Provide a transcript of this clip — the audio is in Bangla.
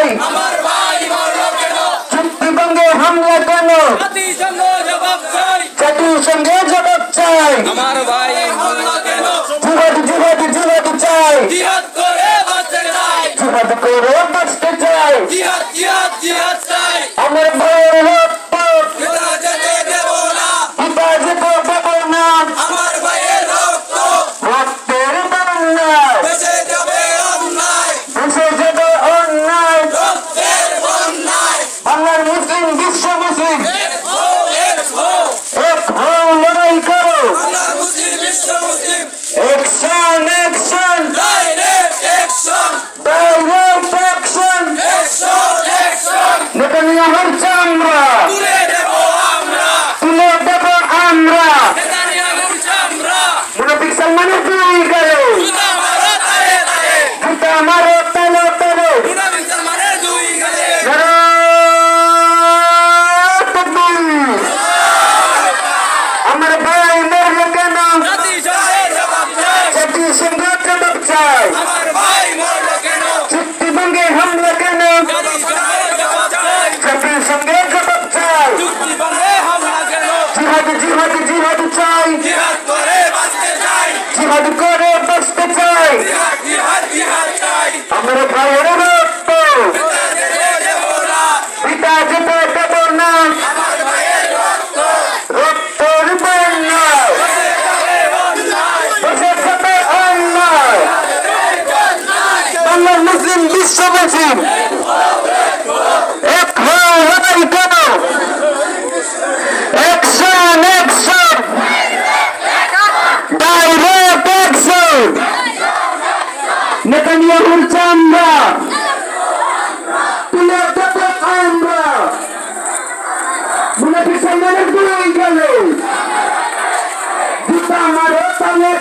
চাই চুক্তিভঙ্গে হামলা কেন জাতিসংঘে জবাব চাই জিহাদ চাই জিহাদ করে বাঁচতে চাই আমার ভাইয়ের রক্ত পিতা যেতে দেব না রক্তের বন্যা ভেসে যাবে অন্যায় বাংলার মুসলিম বিশ্ব মুসলিম এক হও লড়াই করো অ্যাকশন ডাইরেক্ট অ্যাকশন নেতানিয়াহুর চামড়া তুলে দেব আমরা মুনাফিক সালমানের দুই গেল জুতা মারো তালো আমার ভাই মরলো কেন জাতিসংঘে জবাব চাই চুক্তিভঙ্গে হামলা কেন জাতিসংঘে জবাব চাই জিহাদ চাই জিহাদ করে বাঁচতে চাই আমার ভাইয়ের রক্ত পিতা যেতে দেব না রক্তের বন্যা ভেসে যাবে অন্যায় বাংলার মুসলিম বিশ্ব মুসলিম এক হও লড়াই কেন অ্যাকশন ডাইরেক্ট অ্যাকশন নেতানিয়াহুর চামড়া তুলে দেব আমরা মুনাফিক সালমানের দুই গেল জুতা মারো তালে